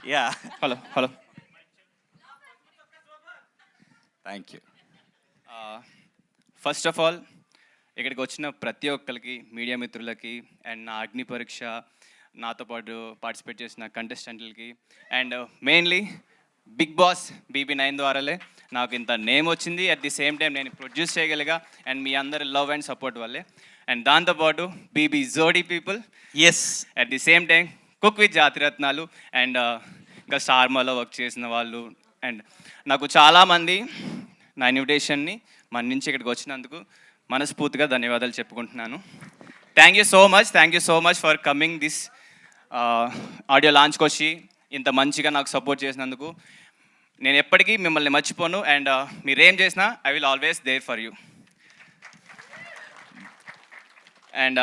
Yeah hello. Thank you. First of all ఇక్కడికి వచ్చిన ప్రతి ఒక్కరికి, మీడియా మిత్రులకి అండ్ నా అగ్ని పరీక్ష నాతో పాటు పార్టిసిపేట్ చేసిన కంటెస్టెంట్లకి and mainly Bigg Boss BB9 ద్వారాలే నాకు ఇంత నేమ్ వచ్చింది. అట్ ది సేమ్ టైం నేను ప్రొడ్యూస్ చేయగలిగా అండ్ మీ అందరి లవ్ అండ్ సపోర్ట్ వల్లే. అండ్ దాంతోపాటు BB Jodi people, yes, at the same time cook with Jathiratnalu and ఇంకా స్టార్మాలో వర్క్ చేసిన వాళ్ళు అండ్ నాకు చాలామంది నా ఇన్విటేషన్ని మన నుంచి ఇక్కడికి వచ్చినందుకు మనస్ఫూర్తిగా ధన్యవాదాలు చెప్పుకుంటున్నాను. Thank you so much for coming this audio లాంచ్కి వచ్చి ఇంత మంచిగా నాకు సపోర్ట్ చేసినందుకు. నేను ఎప్పటికీ మిమ్మల్ని మర్చిపోను అండ్ మీరేం చేసినా I will always there for you. And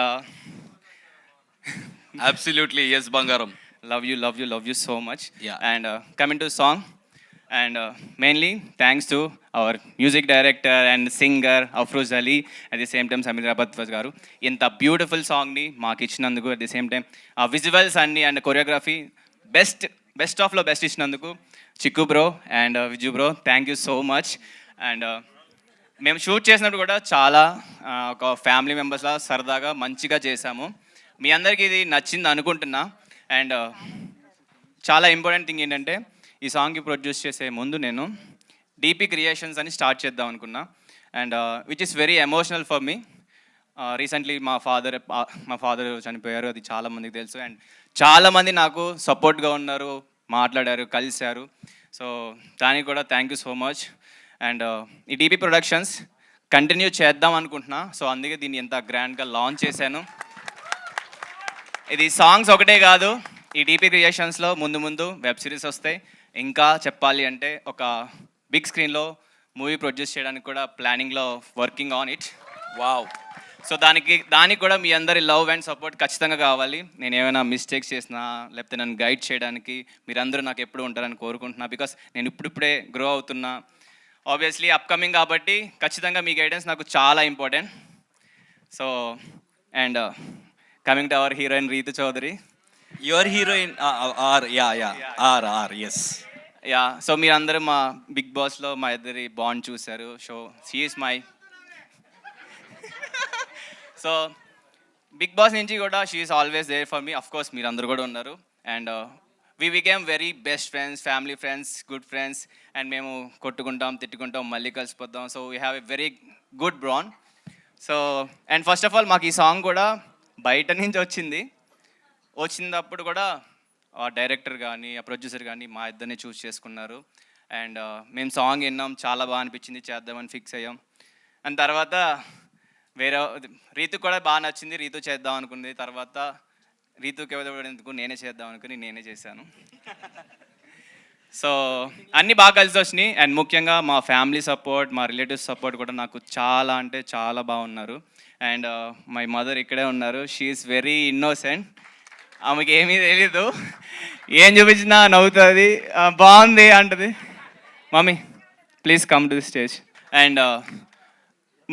absolutely yes బంగారం. love you so much. Yeah. And coming to song, and mainly thanks to our music director and singer Afroz Ali, at the same time Samir Bhattwaj garu inta beautiful song ni maak ichinanduku, at the same time visuals anni and choreography best of lo best ichinanduku Chikku bro and Viju bro, thank you so much. And మేము shoot చేసినప్పుడు కూడా చాలా ఒక family మెంబర్స్లా సరదాగా మంచిగా చేశాము. మీ అందరికీ ఇది నచ్చింది అనుకుంటున్నా. అండ్ చాలా ఇంపార్టెంట్ థింగ్ ఏంటంటే ఈ సాంగ్కి ప్రొడ్యూస్ చేసే ముందు నేను డీపీ క్రియేషన్స్ అని స్టార్ట్ చేద్దాం అనుకున్నా. And which is very emotional for me. Recently మా ఫాదర్ చనిపోయారు, అది చాలామందికి తెలుసు. అండ్ చాలామంది నాకు సపోర్ట్గా ఉన్నారు, మాట్లాడారు, కలిశారు. సో దానికి కూడా thank you so much. And ఈ డీపీ ప్రొడక్షన్స్ కంటిన్యూ చేద్దాం అనుకుంటున్నా. సో అందుకే దీన్ని ఎంత గ్రాండ్గా లాంచ్ చేశాను. ఇది సాంగ్స్ ఒకటే కాదు, ఈ డీపీ క్రియేషన్స్లో ముందు వెబ్ సిరీస్ వస్తాయి. ఇంకా చెప్పాలి అంటే ఒక బిగ్ స్క్రీన్లో మూవీ ప్రొడ్యూస్ చేయడానికి కూడా ప్లానింగ్లో working on it. Wow. So దానికి కూడా మీ అందరి లవ్ అండ్ సపోర్ట్ ఖచ్చితంగా కావాలి. నేను ఏమైనా మిస్టేక్స్ చేసినా లేకపోతే నన్ను గైడ్ చేయడానికి మీరందరూ నాకు ఎప్పుడు ఉంటారని కోరుకుంటున్నా. బికాస్ నేను ఇప్పుడిప్పుడే గ్రో అవుతున్నా, ఆబ్వియస్లీ అప్కమింగ్ కాబట్టి ఖచ్చితంగా మీ గైడెన్స్ నాకు చాలా important. So and coming to our heroine Rithu Chowdary. Your heroine are yes. Ya, so మీరందరూ మా బిగ్ బాస్లో మా ఇద్దరి బాండ్ చూశారు. So she is my so big boss నుంచి కూడా she is always there for me. Of course మీరందరూ కూడా ఉన్నారు. And we became very best friends, family friends, good friends. And మేము కొట్టుకుంటాం, తిట్టుకుంటాం, మళ్ళీ కలిసిపోతాం. So we have a very good bond. So and first of all మాకు ఈ సాంగ్ కూడా బయట నుంచి వచ్చినప్పుడు కూడా ఆ డైరెక్టర్ కానీ ఆ ప్రొడ్యూసర్ కానీ మా ఇద్దరిని చూస్ చేసుకున్నారు. అండ్ మేము సాంగ్ విన్నాం, చాలా బాగా అనిపించింది, చేద్దామని ఫిక్స్ అయ్యాం. అండ్ తర్వాత వేరే రీతు కూడా బాగా నచ్చింది, రీతు చేద్దాం అనుకుంది. తర్వాత రీతుకి ఎందుకు నేనే చేద్దాం అనుకుని నేనే చేశాను. సో అన్నీ బాగా కలిసి వచ్చినాయి. అండ్ ముఖ్యంగా మా ఫ్యామిలీ సపోర్ట్, మా రిలేటివ్స్ సపోర్ట్ కూడా నాకు చాలా అంటే చాలా బాగున్నారు. అండ్ మై మదర్ ఇక్కడే ఉన్నారు. షీ ఈస్ వెరీ ఇన్నోసెంట్, ఆమెకి ఏమీ తెలీదు, ఏం చూపించినా నవ్వుతుంది, బాగుంది అంటది. Mummy please come to the stage. And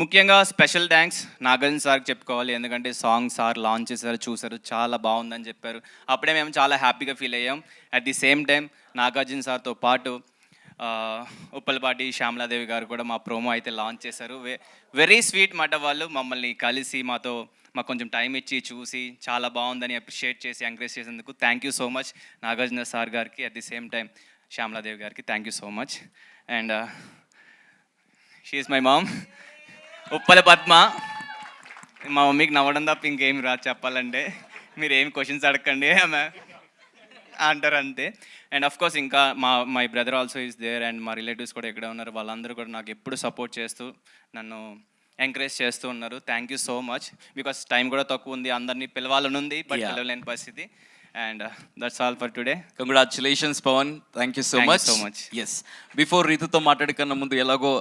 ముఖ్యంగా స్పెషల్ థ్యాంక్స్ నాగార్జున సార్కి చెప్పుకోవాలి. ఎందుకంటే సాంగ్ సార్ లాంచ్ చేశారు, చూశారు, చాలా బాగుందని చెప్పారు. అప్పుడే మేము చాలా హ్యాపీగా ఫీల్ అయ్యాం. At the same time Nagarjuna సార్తో పాటు ఉప్పలపాటి శ్యామలాదేవి గారు కూడా మా ప్రోమో అయితే లాంచ్ చేశారు. వెరీ స్వీట్ మాట. వాళ్ళు మమ్మల్ని కలిసి మాకు కొంచెం టైం ఇచ్చి చూసి చాలా బాగుందని అప్రిషియేట్ చేసి ఎంకరేజ్ చేసేందుకు thank you so much Nagarjuna sir గారికి. At the same time Shyamaladevi గారికి thank you so much. And she is my mom, Uppala Padma. మా మమ్మీకి నవ్వడం తప్ప ఇంకేమి రాదు చెప్పాలంటే. మీరు ఏమి క్వశ్చన్స్ అడగండి ఆమె అంటారు అంతే. అండ్ అఫ్ కోర్స్ ఇంకా my brother also is there. And మా రిలేటివ్స్ కూడా ఎక్కడ ఉన్నారు, వాళ్ళందరూ కూడా నాకు ఎప్పుడు సపోర్ట్ చేస్తూ నన్ను ఎంకరేజ్ చేస్తూ ఉన్నారు. Thank you so much. Because time కూడా తక్కువ ఉంది, అందరినీ పిలవాలని ఉంది, బట్ పిలవలేని పరిస్థితి. And that's all for today. Congratulations Pavan, thank you so much. Yes, before రీతుతో మాట్లాడకన్నా ముందు ఎలాగో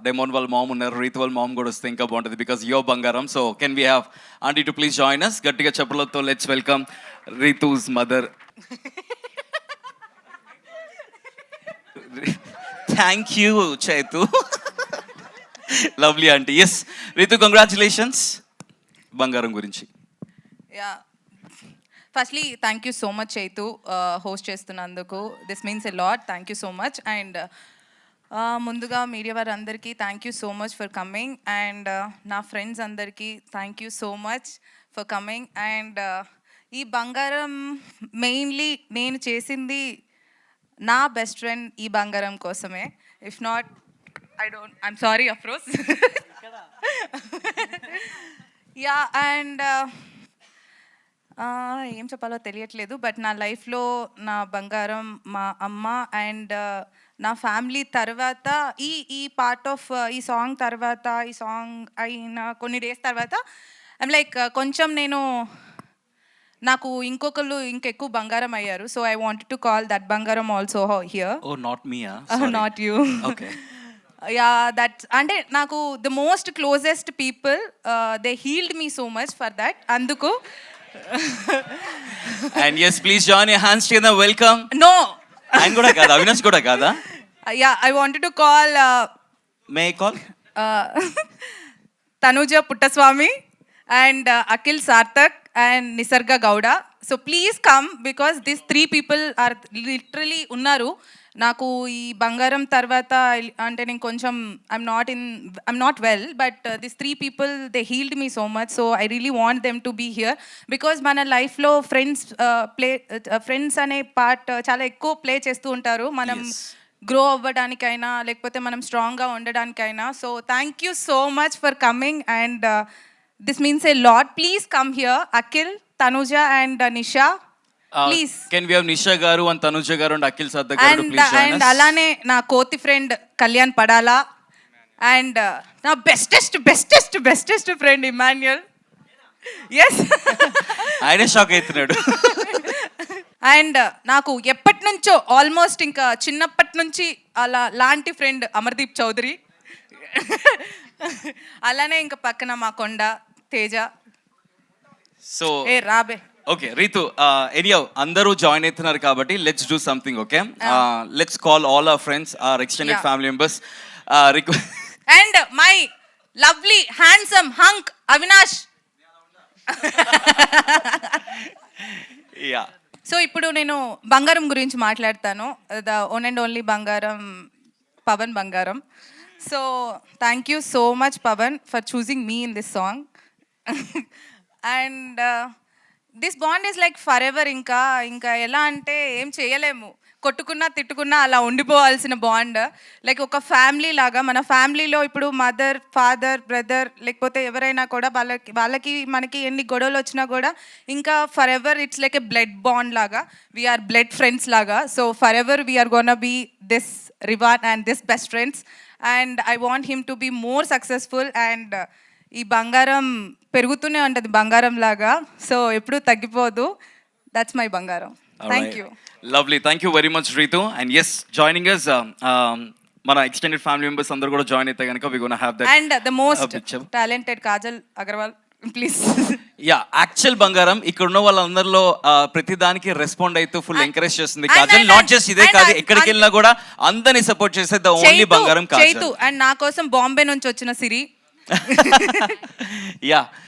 డెమోన్ వాళ్ళ మామ్ ఉన్నారు, రీతు వాళ్ళ మామ్ కూడా వస్తే ఇంకా బాగుంటుంది. బికాస్ యువర్ బంగారం. So can we have aunty to please join us? గట్టిగా చెప్పలతో let's welcome Rithu's mother. Thank you Chaitu, lovely aunty. Yes Rithu, congratulations బంగారం గురించి. Ya, firstly thank you so much Chaitu host చేస్తున్నందుకు. This means a lot. Thank you so much. And ముందుగా media వారు అందరికీ thank you so much for coming. And నా friends అందరికీ thank you so much for coming. And ఈ బంగారం mainly నేను చేసింది నా బెస్ట్ ఫ్రెండ్ ఈ బంగారం కోసమే. ఇఫ్ నాట్ ఐఎమ్ సారీ అఫ్రోస్. యా. అండ్ ఏం చెప్పాలో తెలియట్లేదు. బట్ నా లైఫ్లో నా బంగారం మా అమ్మ అండ్ నా ఫ్యామిలీ తర్వాత ఈ పార్ట్ ఆఫ్ ఈ సాంగ్ తర్వాత, ఈ సాంగ్ అయిన కొన్ని డేస్ తర్వాత ఐమ్ లైక్ కొంచెం నాకు ఇంకొకళ్ళు ఇంకెక్కువ బంగారం అయ్యారు. So I wanted to call that బంగారం also here. Oh not me. Not you. Okay. Ya, that అంటే నాకు the most closest people they healed me so much for that. అందుకు And yes, please join your hands together. Welcome. No. ఆయన కూడా కాదా, అవినాష్ కూడా కాదా? Yeah, I wanted to call May I call? Tanuja Puttaswamy and Akhil Sarthak and Nisarga Gowda. So please come because these three people are literally unnaru. నాకు ఈ బంగారం తర్వాత అంటే నేను కొంచెం I'm not well, but this 3 people they healed me so much. So I really want them to be here because మన లైఫ్లో friends అనే పార్ట్ చాలా ఎక్కువ ప్లే చేస్తూ ఉంటారు మనం గ్రో అవ్వడానికైనా లేకపోతే మనం స్ట్రాంగ్గా ఉండడానికైనా. So thank you so much for coming and this means a lot. Please come here Akhil, Tanuja and Nisha. Please can we have Nisha గారు అండ్ తనుజ గారు అండ్ అఖిల్ సర్దార్ గారు ప్లీజ్ జాయిన్ us. అండ్ అలానే నా కోతి ఫ్రెండ్ కళ్యాణ్ పడాలా అండ్ నా బెస్టెస్ట్ ఫ్రెండ్ ఇమాన్యుయల్. ఎస్. ఆయన shock అవుతున్నాడు. And నాకు ఎప్పటి నుంచో ఆల్మోస్ట్ ఇంకా చిన్నప్పటి నుంచి అలా లాంటి ఫ్రెండ్ అమర్దీప్ చౌదరి. అలానే ఇంకా పక్కన మా కొండ తేజ. సో ఏ రాబే. ఓకే రీతు, ఎనియో అందరూ జాయిన్ అవుతున్నారు కాబట్టి let's do something. Okay, let's call all our friends, our extended family members. And my lovely handsome hunk Avinash. Yeah. So ఇప్పుడు నేను బంగారం గురించి మాట్లాడతాను. ద ఓన్ అండ్ ఓన్లీ బంగారం, పవన్ బంగారం. So thank you so much Pavan for choosing me in this song. And this bond is like forever. ఇంకా ఎలా అంటే ఏం చేయలేము, కొట్టుకున్నా తిట్టుకున్నా అలా ఉండిపోవాల్సిన బాండ్. లైక్ ఒక ఫ్యామిలీ లాగా. మన ఫ్యామిలీలో ఇప్పుడు మదర్, ఫాదర్, బ్రదర్ లేకపోతే ఎవరైనా కూడా వాళ్ళకి మనకి ఎన్ని గొడవలు వచ్చినా కూడా ఇంకా forever it's like a blood bond లాగా. వీఆర్ బ్లడ్ ఫ్రెండ్స్ లాగా. So forever we are gonna be this రివాన్ and this best friends. And I want him to be more successful. అండ్ ఈ బంగారం పెరుగుతూనే ఉంటుంది బంగారం లాగా. సో ఎప్పుడూ తగ్గిపోదు. దట్స్ మై బంగారం. Thank you. Lovely, thank you very much Ritu. And yes, joining us మన ఎక్స్టెండెడ్ ఫ్యామిలీ మెంబర్స్ అందరూ కూడా జాయిన్ అయితే కనుక వి gonna have that. And the most talented Kajal Aggarwal please. Yeah, actual బంగారం ఇక్కడ ఉన్న వాళ్ళందరిలో ప్రతి దానికి రెస్పాండ్ అయితే ఫుల్ ఎంకరేజ్ చేస్తుంది కాజల్. నాట్ జస్ట్ ఇదే కాదు, ఎక్కడికి వెళ్ళినా కూడా అందరినీ సపోర్ట్ చేసే ద ఓన్లీ బంగారం కాజల్. అండ్ నా కోసం బాంబే నుంచి వచ్చిన సిరి. Yeah.